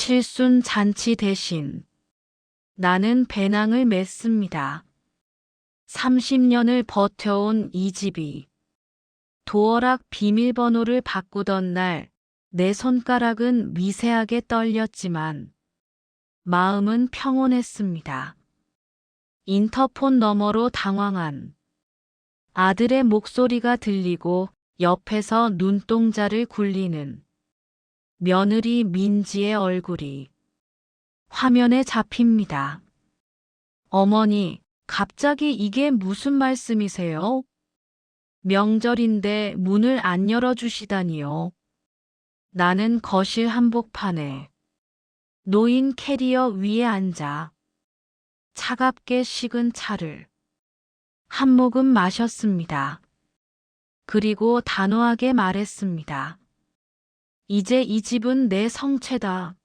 칠순 잔치 대신 나는 배낭을 맸습니다. 30년을 버텨온 이 집이 도어락 비밀번호를 바꾸던 날 내 손가락은 미세하게 떨렸지만 마음은 평온했습니다. 인터폰 너머로 당황한 아들의 목소리가 들리고 옆에서 눈동자를 굴리는 며느리 민지의 얼굴이 화면에 잡힙니다. 어머니, 갑자기 이게 무슨 말씀이세요? 명절인데 문을 안 열어주시다니요. 나는 거실 한복판에 놓인 캐리어 위에 앉아 차갑게 식은 차를 한 모금 마셨습니다. 그리고 단호하게 말했습니다. 이제 이 집은 내 성체다.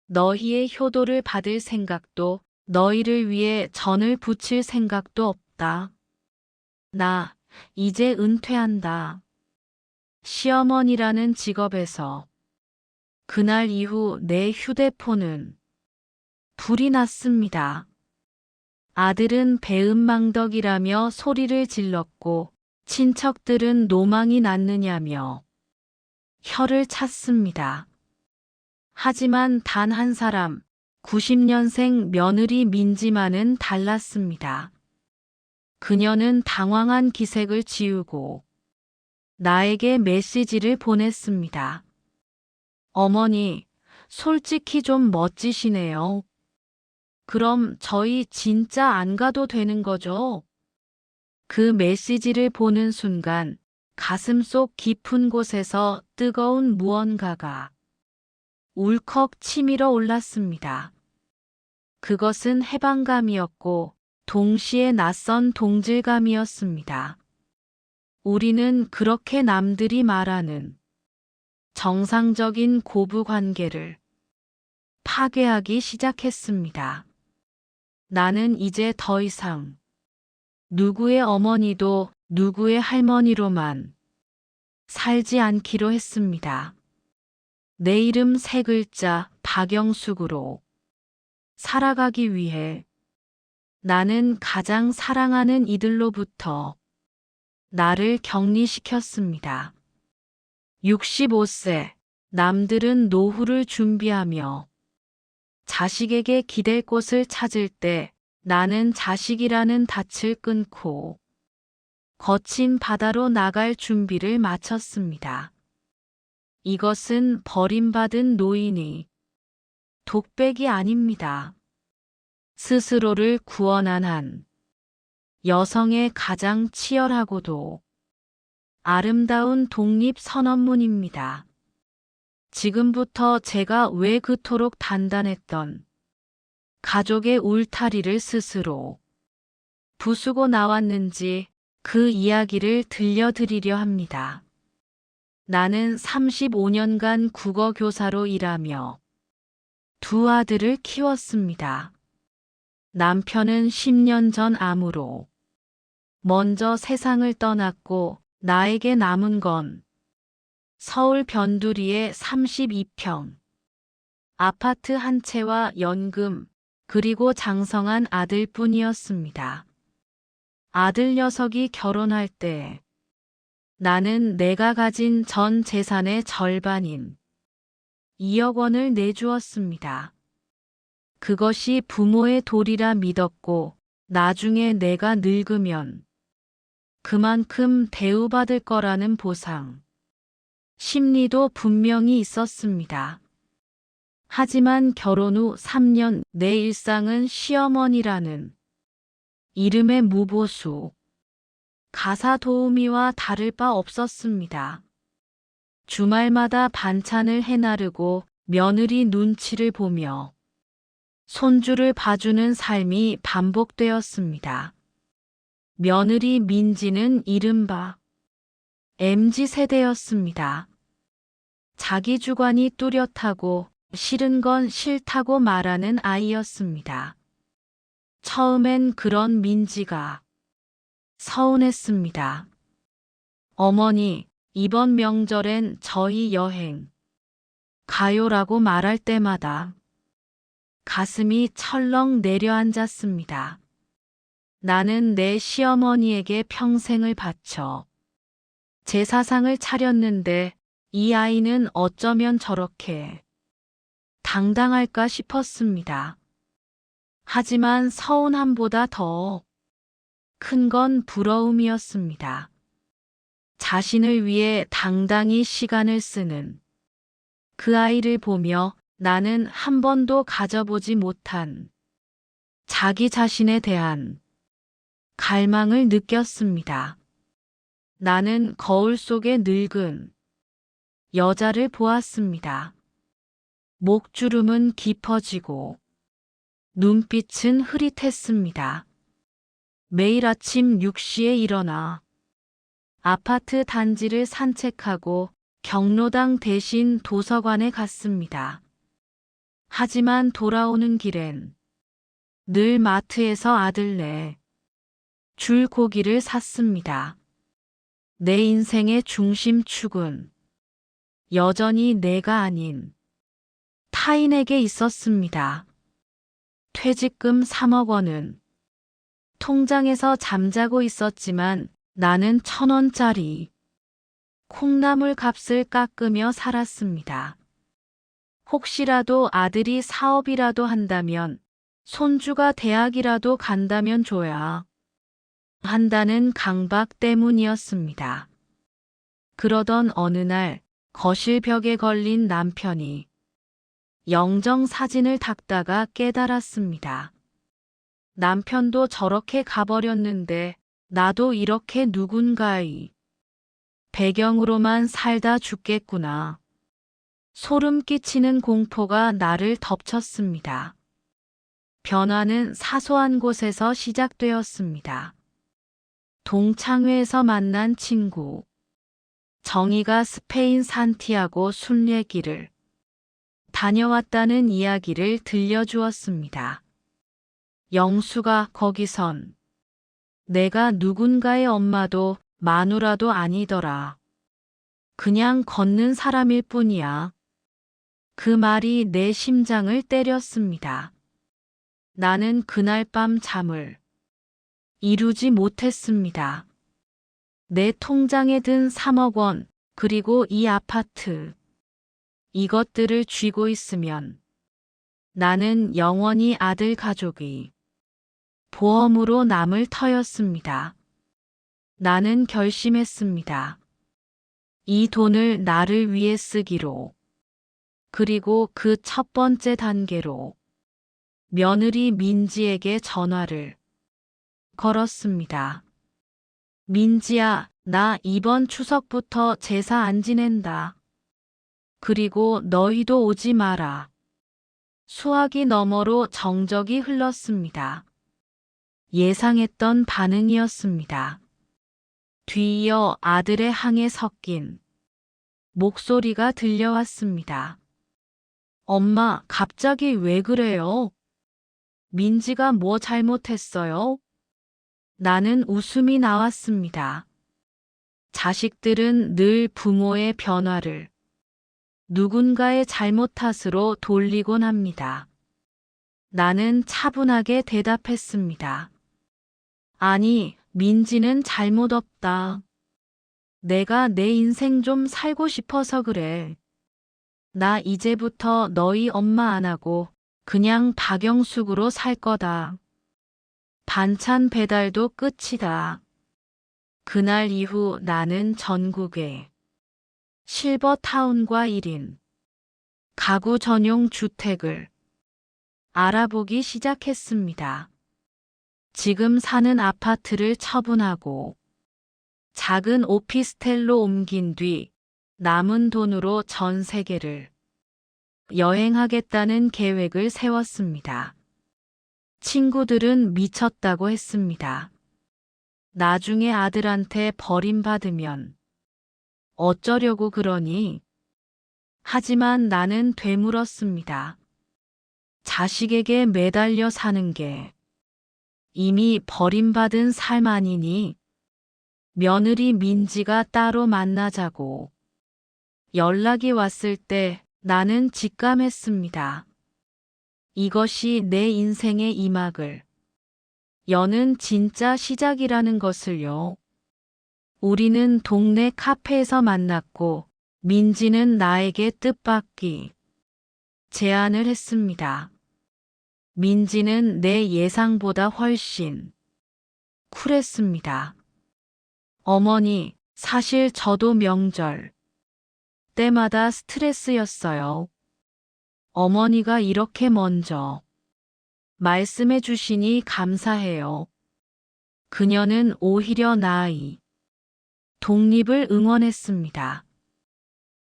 너희의 효도를 받을 생각도 너희를 위해 전을 부칠 생각도 없다. 나 이제 은퇴한다. 시어머니라는 직업에서 그날 이후 내 휴대폰은 불이 났습니다. 아들은 배은망덕이라며 소리를 질렀고 친척들은 노망이 났느냐며 혀를 찼습니다. 하지만 단 한 사람, 90년생 며느리 민지만은 달랐습니다. 그녀는 당황한 기색을 지우고 나에게 메시지를 보냈습니다. 어머니, 솔직히 좀 멋지시네요. 그럼 저희 진짜 안 가도 되는 거죠? 그 메시지를 보는 순간 가슴속 깊은 곳에서 뜨거운 무언가가 울컥 치밀어 올랐습니다. 그것은 해방감이었고 동시에 낯선 동질감이었습니다. 우리는 그렇게 남들이 말하는 정상적인 고부 관계를 파괴하기 시작했습니다. 나는 이제 더 이상 누구의 어머니도 누구의 할머니로만 살지 않기로 했습니다. 내 이름 세 글자 박영숙으로 살아가기 위해 나는 가장 사랑하는 이들로부터 나를 격리시켰습니다. 65세, 남들은 노후를 준비하며 자식에게 기댈 곳을 찾을 때 나는 자식이라는 닻을 끊고 거친 바다로 나갈 준비를 마쳤습니다. 이것은 버림받은 노인이 독백이 아닙니다. 스스로를 구원한 한 여성의 가장 치열하고도 아름다운 독립 선언문입니다. 지금부터 제가 왜 그토록 단단했던 가족의 울타리를 스스로 부수고 나왔는지 그 이야기를 들려드리려 합니다. 나는 35년간 국어교사로 일하며 두 아들을 키웠습니다. 남편은 10년 전 암으로 먼저 세상을 떠났고 나에게 남은 건 서울 변두리의 32평 아파트 한 채와 연금 그리고 장성한 아들뿐이었습니다. 아들 녀석이 결혼할 때 나는 내가 가진 전 재산의 절반인 2억 원을 내주었습니다. 그것이 부모의 도리라 믿었고 나중에 내가 늙으면 그만큼 대우받을 거라는 보상, 심리도 분명히 있었습니다. 하지만 결혼 후 3년 내 일상은 시어머니라는 이름의 무보수, 가사 도우미와 다를 바 없었습니다. 주말마다 반찬을 해나르고 며느리 눈치를 보며 손주를 봐주는 삶이 반복되었습니다. 며느리 민지는 이른바 MZ세대였습니다. 자기 주관이 뚜렷하고 싫은 건 싫다고 말하는 아이였습니다. 처음엔 그런 민지가 서운했습니다. 어머니, 이번 명절엔 저희 여행 가요라고 말할 때마다 가슴이 철렁 내려앉았습니다. 나는 내 시어머니에게 평생을 바쳐 제사상을 차렸는데 이 아이는 어쩌면 저렇게 당당할까 싶었습니다. 하지만 서운함보다 더 큰 건 부러움이었습니다. 자신을 위해 당당히 시간을 쓰는 그 아이를 보며 나는 한 번도 가져보지 못한 자기 자신에 대한 갈망을 느꼈습니다. 나는 거울 속에 늙은 여자를 보았습니다. 목주름은 깊어지고 눈빛은 흐릿했습니다. 매일 아침 6시에 일어나 아파트 단지를 산책하고 경로당 대신 도서관에 갔습니다. 하지만 돌아오는 길엔 늘 마트에서 아들네 줄고기를 샀습니다. 내 인생의 중심축은 여전히 내가 아닌 타인에게 있었습니다. 퇴직금 3억 원은 통장에서 잠자고 있었지만 나는 1,000원짜리 콩나물 값을 깎으며 살았습니다. 혹시라도 아들이 사업이라도 한다면, 손주가 대학이라도 간다면 줘야 한다는 강박 때문이었습니다. 그러던 어느 날 거실 벽에 걸린 남편이 영정 사진을 닦다가 깨달았습니다. 남편도 저렇게 가버렸는데 나도 이렇게 누군가의 배경으로만 살다 죽겠구나. 소름 끼치는 공포가 나를 덮쳤습니다. 변화는 사소한 곳에서 시작되었습니다. 동창회에서 만난 친구. 정희가 스페인 산티아고 순례길을 다녀왔다는 이야기를 들려주었습니다. 영수가 거기선 내가 누군가의 엄마도 마누라도 아니더라. 그냥 걷는 사람일 뿐이야. 그 말이 내 심장을 때렸습니다. 나는 그날 밤 잠을 이루지 못했습니다. 내 통장에 든 3억 원, 그리고 이 아파트. 이것들을 쥐고 있으면 나는 영원히 아들 가족이 보험으로 남을 터였습니다. 나는 결심했습니다. 이 돈을 나를 위해 쓰기로. 그리고 그 첫 번째 단계로 며느리 민지에게 전화를 걸었습니다. 민지야, 나 이번 추석부터 제사 안 지낸다. 그리고 너희도 오지 마라. 수화기 너머로 정적이 흘렀습니다. 예상했던 반응이었습니다. 뒤이어 아들의 항에 섞인 목소리가 들려왔습니다. 엄마, 갑자기 왜 그래요? 민지가 뭐 잘못했어요? 나는 웃음이 나왔습니다. 자식들은 늘 부모의 변화를 누군가의 잘못 탓으로 돌리곤 합니다. 나는 차분하게 대답했습니다. 아니, 민지는 잘못 없다. 내가 내 인생 좀 살고 싶어서 그래. 나 이제부터 너희 엄마 안 하고 그냥 박영숙으로 살 거다. 반찬 배달도 끝이다. 그날 이후 나는 전국에 실버타운과 1인 가구 전용 주택을 알아보기 시작했습니다. 지금 사는 아파트를 처분하고 작은 오피스텔로 옮긴 뒤 남은 돈으로 전 세계를 여행하겠다는 계획을 세웠습니다. 친구들은 미쳤다고 했습니다. 나중에 아들한테 버림받으면 어쩌려고 그러니? 하지만 나는 되물었습니다. 자식에게 매달려 사는 게 이미 버림받은 삶 아니니? 며느리 민지가 따로 만나자고 연락이 왔을 때 나는 직감했습니다. 이것이 내 인생의 이막을 여는 진짜 시작이라는 것을요. 우리는 동네 카페에서 만났고 민지는 나에게 뜻밖의 제안을 했습니다. 민지는 내 예상보다 훨씬 쿨했습니다. 어머니, 사실 저도 명절 때마다 스트레스였어요. 어머니가 이렇게 먼저 말씀해 주시니 감사해요. 그녀는 오히려 나의 독립을 응원했습니다.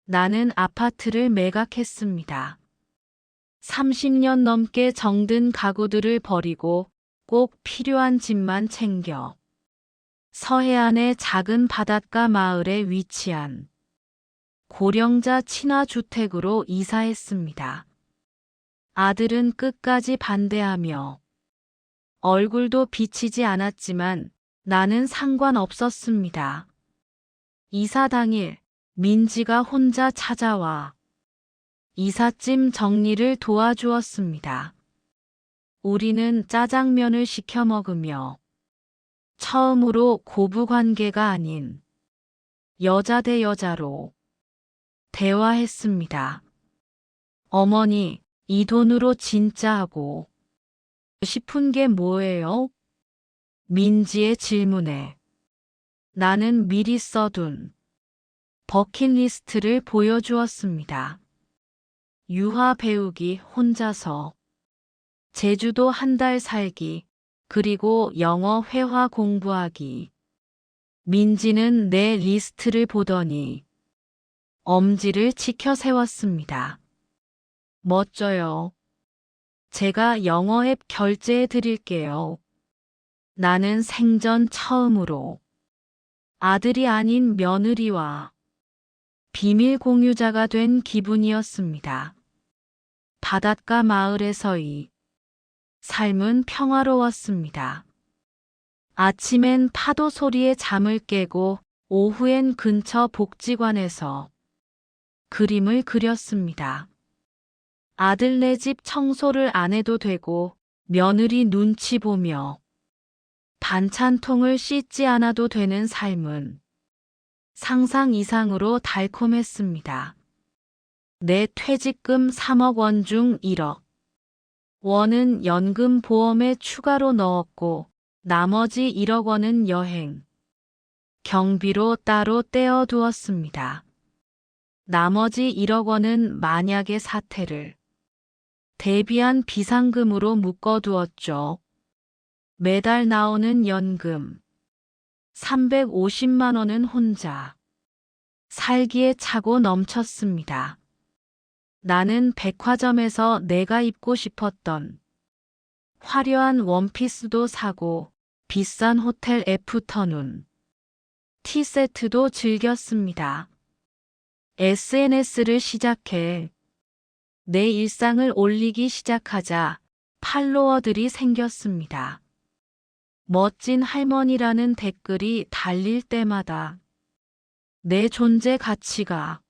나는 아파트를 매각했습니다. 30년 넘게 정든 가구들을 버리고 꼭 필요한 집만 챙겨 서해안의 작은 바닷가 마을에 위치한 고령자 친화주택으로 이사했습니다. 아들은 끝까지 반대하며 얼굴도 비치지 않았지만 나는 상관없었습니다. 이사 당일 민지가 혼자 찾아와 이삿짐 정리를 도와주었습니다. 우리는 짜장면을 시켜 먹으며 처음으로 고부 관계가 아닌 여자 대 여자로 대화했습니다. 어머니, 이 돈으로 진짜 하고 싶은 게 뭐예요? 민지의 질문에 나는 미리 써둔 버킷리스트를 보여주었습니다. 유화 배우기 혼자서, 제주도 한 달 살기, 그리고 영어 회화 공부하기. 민지는 내 리스트를 보더니 엄지를 치켜 세웠습니다. 멋져요. 제가 영어 앱 결제해 드릴게요. 나는 생전 처음으로 아들이 아닌 며느리와 비밀 공유자가 된 기분이었습니다. 바닷가 마을에서의 삶은 평화로웠습니다. 아침엔 파도 소리에 잠을 깨고 오후엔 근처 복지관에서 그림을 그렸습니다. 아들네 집 청소를 안 해도 되고 며느리 눈치 보며 반찬통을 씻지 않아도 되는 삶은 상상 이상으로 달콤했습니다. 내 퇴직금 3억 원 중 1억 원은 연금 보험에 추가로 넣었고 나머지 1억 원은 여행, 경비로 따로 떼어두었습니다. 나머지 1억 원은 만약의 사태를 대비한 비상금으로 묶어두었죠. 매달 나오는 연금 350만 원은 혼자 살기에 차고 넘쳤습니다. 나는 백화점에서 내가 입고 싶었던 화려한 원피스도 사고 비싼 호텔 애프터눈 티세트도 즐겼습니다. SNS를 시작해 내 일상을 올리기 시작하자 팔로워들이 생겼습니다. 멋진 할머니라는 댓글이 달릴 때마다 내 존재 가치가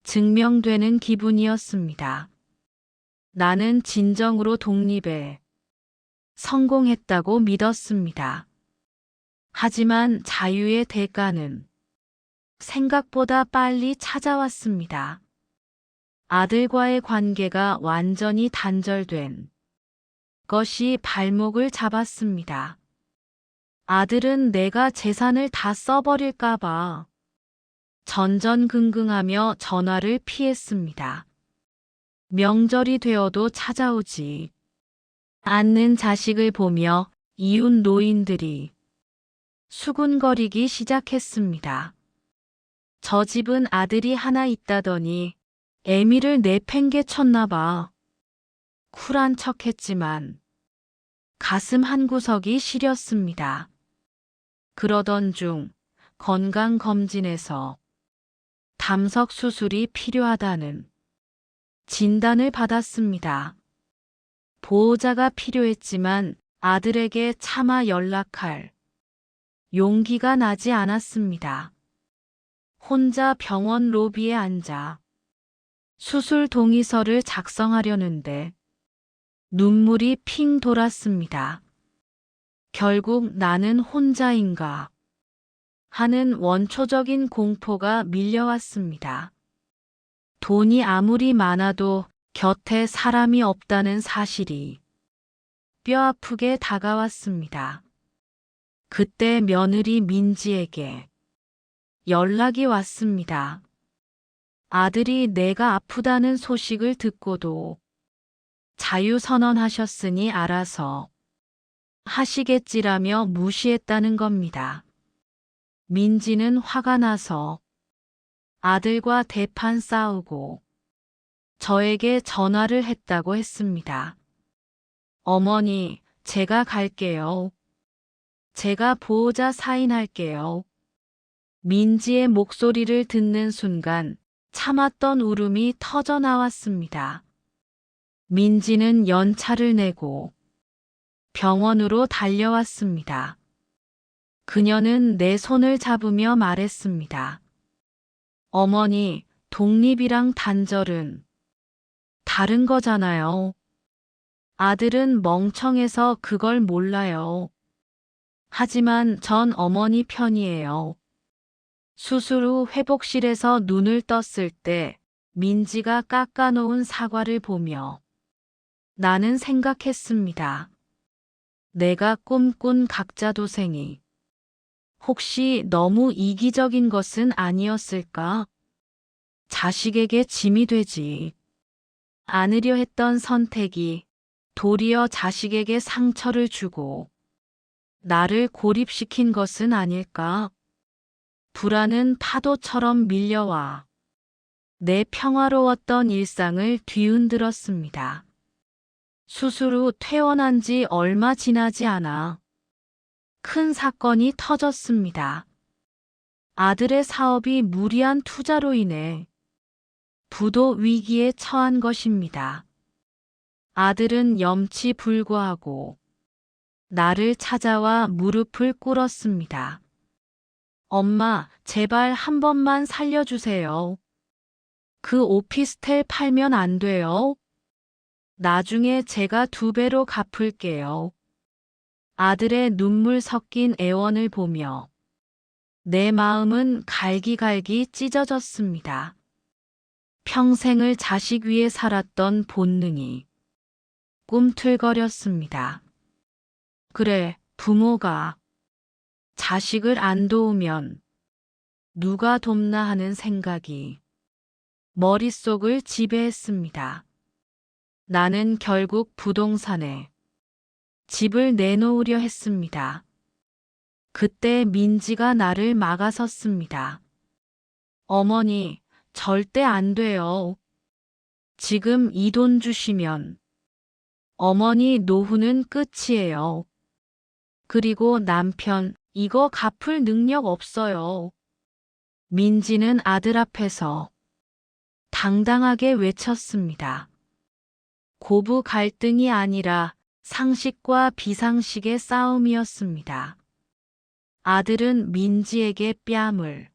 증명되는 기분이었습니다. 나는 진정으로 독립에 성공했다고 믿었습니다. 하지만 자유의 대가는 생각보다 빨리 찾아왔습니다. 아들과의 관계가 완전히 단절된 것이 발목을 잡았습니다. 아들은 내가 재산을 다 써버릴까봐 전전긍긍하며 전화를 피했습니다. 명절이 되어도 찾아오지 않는 자식을 보며 이웃 노인들이 수군거리기 시작했습니다. 저 집은 아들이 하나 있다더니 애미를 내팽개쳤나 봐. 쿨한 척했지만 가슴 한구석이 시렸습니다. 그러던 중 건강검진에서 담석 수술이 필요하다는 진단을 받았습니다. 보호자가 필요했지만 아들에게 차마 연락할 용기가 나지 않았습니다. 혼자 병원 로비에 앉아 수술 동의서를 작성하려는데 눈물이 핑 돌았습니다. 결국 나는 혼자인가 하는 원초적인 공포가 밀려왔습니다. 돈이 아무리 많아도 곁에 사람이 없다는 사실이 뼈아프게 다가왔습니다. 그때 며느리 민지에게 연락이 왔습니다. 아들이 내가 아프다는 소식을 듣고도 자유선언하셨으니 알아서 하시겠지라며 무시했다는 겁니다. 민지는 화가 나서 아들과 대판 싸우고 저에게 전화를 했다고 했습니다. 어머니, 제가 갈게요. 제가 보호자 사인할게요. 민지의 목소리를 듣는 순간 참았던 울음이 터져 나왔습니다. 민지는 연차를 내고 병원으로 달려왔습니다. 그녀는 내 손을 잡으며 말했습니다. 어머니, 독립이랑 단절은 다른 거잖아요. 아들은 멍청해서 그걸 몰라요. 하지만 전 어머니 편이에요. 수술 후 회복실에서 눈을 떴을 때 민지가 깎아놓은 사과를 보며 나는 생각했습니다. 내가 꿈꾼 각자도생이 혹시 너무 이기적인 것은 아니었을까? 자식에게 짐이 되지 않으려 했던 선택이 도리어 자식에게 상처를 주고 나를 고립시킨 것은 아닐까? 불안은 파도처럼 밀려와 내 평화로웠던 일상을 뒤흔들었습니다. 수술 후 퇴원한 지 얼마 지나지 않아 큰 사건이 터졌습니다. 아들의 사업이 무리한 투자로 인해 부도 위기에 처한 것입니다. 아들은 염치불구하고 나를 찾아와 무릎을 꿇었습니다. 엄마, 제발 한 번만 살려주세요. 그 오피스텔 팔면 안 돼요? 나중에 제가 2배로 갚을게요. 아들의 눈물 섞인 애원을 보며 내 마음은 갈기갈기 찢어졌습니다. 평생을 자식 위해 살았던 본능이 꿈틀거렸습니다. 그래, 부모가 자식을 안 도우면 누가 돕나 하는 생각이 머릿속을 지배했습니다. 나는 결국 부동산에 집을 내놓으려 했습니다. 그때 민지가 나를 막아섰습니다. 어머니, 절대 안 돼요. 지금 이 돈 주시면 어머니 노후는 끝이에요. 그리고 남편, 이거 갚을 능력 없어요. 민지는 아들 앞에서 당당하게 외쳤습니다. 고부 갈등이 아니라 상식과 비상식의 싸움이었습니다. 아들은 민지에게 뺨을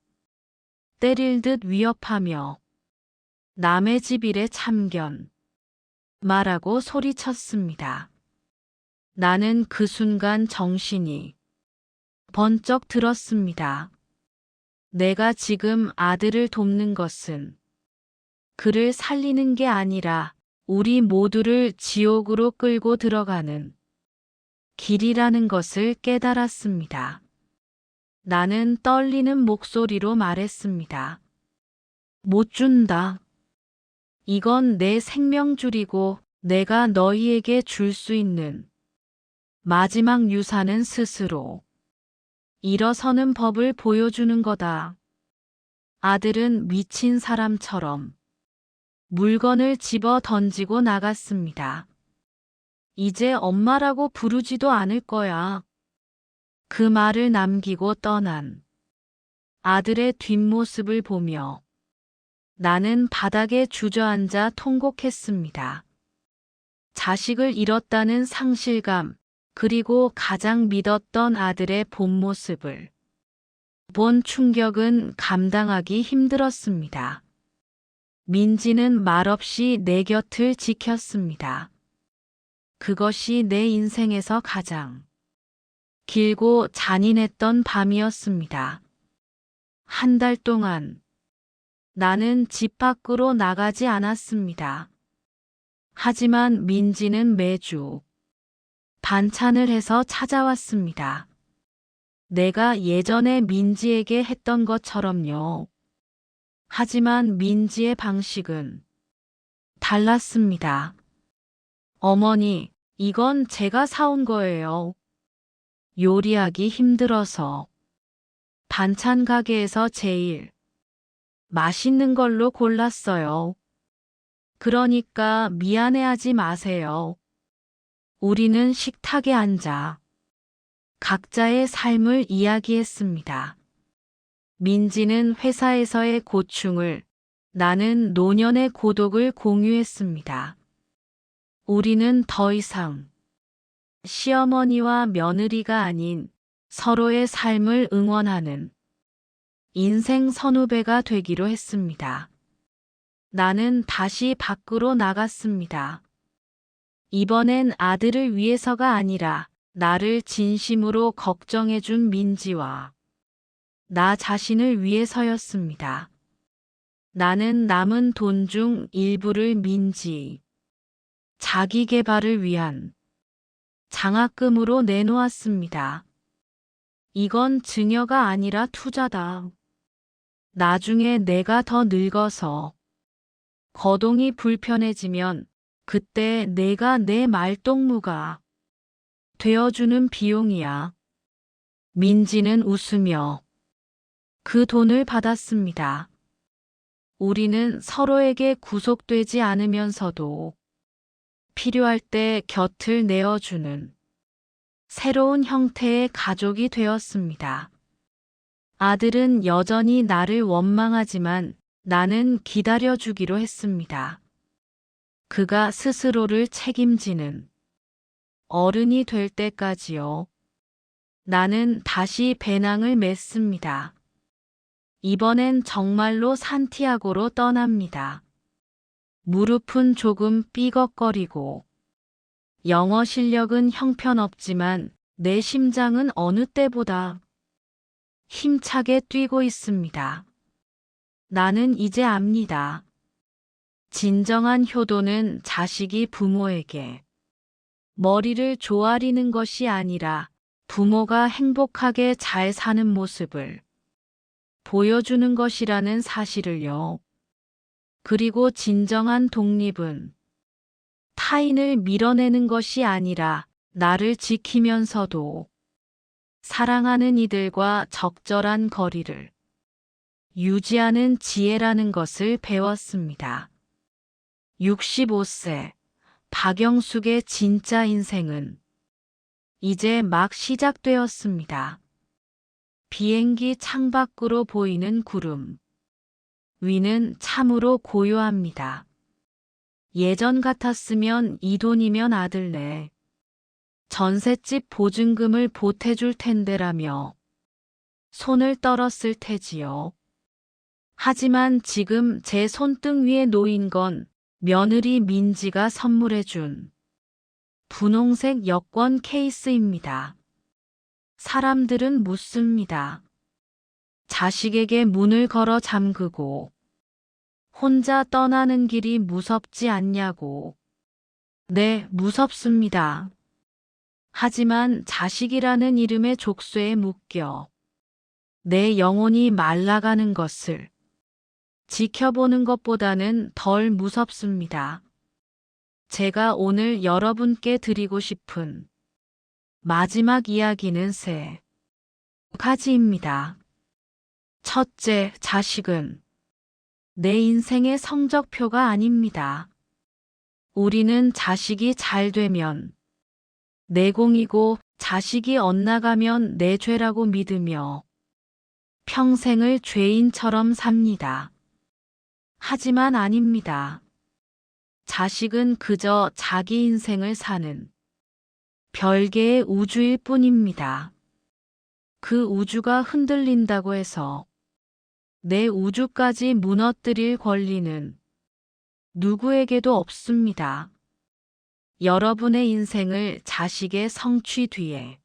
때릴 듯 위협하며 남의 집 일에 참견 말하고 소리쳤습니다. 나는 그 순간 정신이 번쩍 들었습니다. 내가 지금 아들을 돕는 것은 그를 살리는 게 아니라 우리 모두를 지옥으로 끌고 들어가는 길이라는 것을 깨달았습니다. 나는 떨리는 목소리로 말했습니다. 못 준다. 이건 내 생명줄이고 내가 너희에게 줄 수 있는 마지막 유산은 스스로 일어서는 법을 보여주는 거다. 아들은 미친 사람처럼 물건을 집어 던지고 나갔습니다. 이제 엄마라고 부르지도 않을 거야. 그 말을 남기고 떠난 아들의 뒷모습을 보며 나는 바닥에 주저앉아 통곡했습니다. 자식을 잃었다는 상실감, 그리고 가장 믿었던 아들의 본 모습을 본 충격은 감당하기 힘들었습니다. 민지는 말없이 내 곁을 지켰습니다. 그것이 내 인생에서 가장 길고 잔인했던 밤이었습니다. 한 달 동안 나는 집 밖으로 나가지 않았습니다. 하지만 민지는 매주 반찬을 해서 찾아왔습니다. 내가 예전에 민지에게 했던 것처럼요. 하지만 민지의 방식은 달랐습니다. 어머니, 이건 제가 사온 거예요. 요리하기 힘들어서 반찬 가게에서 제일 맛있는 걸로 골랐어요. 그러니까 미안해하지 마세요. 우리는 식탁에 앉아 각자의 삶을 이야기했습니다. 민지는 회사에서의 고충을, 나는 노년의 고독을 공유했습니다. 우리는 더 이상 시어머니와 며느리가 아닌 서로의 삶을 응원하는 인생 선후배가 되기로 했습니다. 나는 다시 밖으로 나갔습니다. 이번엔 아들을 위해서가 아니라 나를 진심으로 걱정해준 민지와 나 자신을 위해서였습니다. 나는 남은 돈 중 일부를 민지 자기 개발을 위한 장학금으로 내놓았습니다. 이건 증여가 아니라 투자다. 나중에 내가 더 늙어서 거동이 불편해지면 그때 내가 내 말동무가 되어주는 비용이야. 민지는 웃으며 그 돈을 받았습니다. 우리는 서로에게 구속되지 않으면서도 필요할 때 곁을 내어주는 새로운 형태의 가족이 되었습니다. 아들은 여전히 나를 원망하지만 나는 기다려주기로 했습니다. 그가 스스로를 책임지는 어른이 될 때까지요. 나는 다시 배낭을 맸습니다. 이번엔 정말로 산티아고로 떠납니다. 무릎은 조금 삐걱거리고 영어 실력은 형편없지만 내 심장은 어느 때보다 힘차게 뛰고 있습니다. 나는 이제 압니다. 진정한 효도는 자식이 부모에게 머리를 조아리는 것이 아니라 부모가 행복하게 잘 사는 모습을 보여주는 것이라는 사실을요. 그리고 진정한 독립은 타인을 밀어내는 것이 아니라 나를 지키면서도 사랑하는 이들과 적절한 거리를 유지하는 지혜라는 것을 배웠습니다. 65세 박영숙의 진짜 인생은 이제 막 시작되었습니다. 비행기 창밖으로 보이는 구름 위는 참으로 고요합니다. 예전 같았으면 이 돈이면 아들네 전셋집 보증금을 보태줄 텐데라며 손을 떨었을 테지요. 하지만 지금 제 손등 위에 놓인 건 며느리 민지가 선물해준 분홍색 여권 케이스입니다. 사람들은 묻습니다. 자식에게 문을 걸어 잠그고 혼자 떠나는 길이 무섭지 않냐고. 네, 무섭습니다. 하지만 자식이라는 이름의 족쇄에 묶여 내 영혼이 말라가는 것을 지켜보는 것보다는 덜 무섭습니다. 제가 오늘 여러분께 드리고 싶은 마지막 이야기는 세 가지입니다. 첫째, 자식은 내 인생의 성적표가 아닙니다. 우리는 자식이 잘 되면 내 공이고 자식이 엇나가면 내 죄라고 믿으며 평생을 죄인처럼 삽니다. 하지만 아닙니다. 자식은 그저 자기 인생을 사는 별개의 우주일 뿐입니다. 그 우주가 흔들린다고 해서 내 우주까지 무너뜨릴 권리는 누구에게도 없습니다. 여러분의 인생을 자식의 성취 뒤에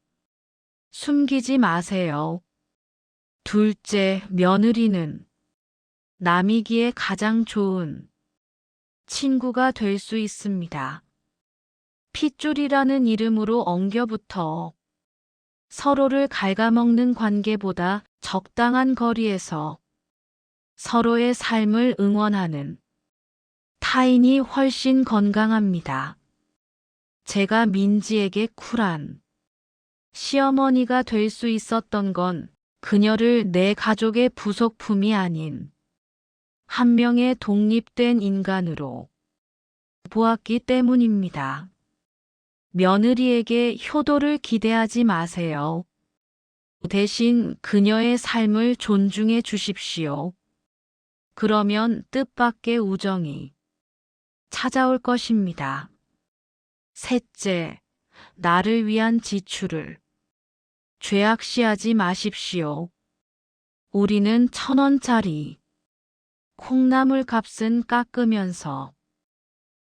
숨기지 마세요. 둘째, 며느리는 남이기에 가장 좋은 친구가 될 수 있습니다. 핏줄이라는 이름으로 엉겨붙어 서로를 갉아먹는 관계보다 적당한 거리에서 서로의 삶을 응원하는 타인이 훨씬 건강합니다. 제가 민지에게 쿨한 시어머니가 될 수 있었던 건 그녀를 내 가족의 부속품이 아닌 한 명의 독립된 인간으로 보았기 때문입니다. 며느리에게 효도를 기대하지 마세요. 대신 그녀의 삶을 존중해 주십시오. 그러면 뜻밖의 우정이 찾아올 것입니다. 셋째, 나를 위한 지출을 죄악시하지 마십시오. 우리는 1,000원짜리 콩나물 값은 깎으면서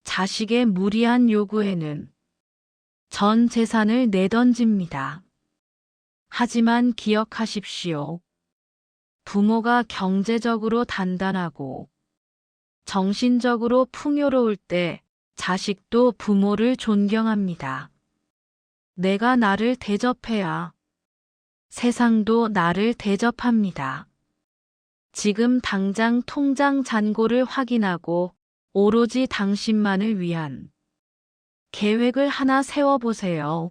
자식의 무리한 요구에는 전 재산을 내던집니다. 하지만 기억하십시오. 부모가 경제적으로 단단하고 정신적으로 풍요로울 때 자식도 부모를 존경합니다. 내가 나를 대접해야 세상도 나를 대접합니다. 지금 당장 통장 잔고를 확인하고 오로지 당신만을 위한 계획을 하나 세워보세요.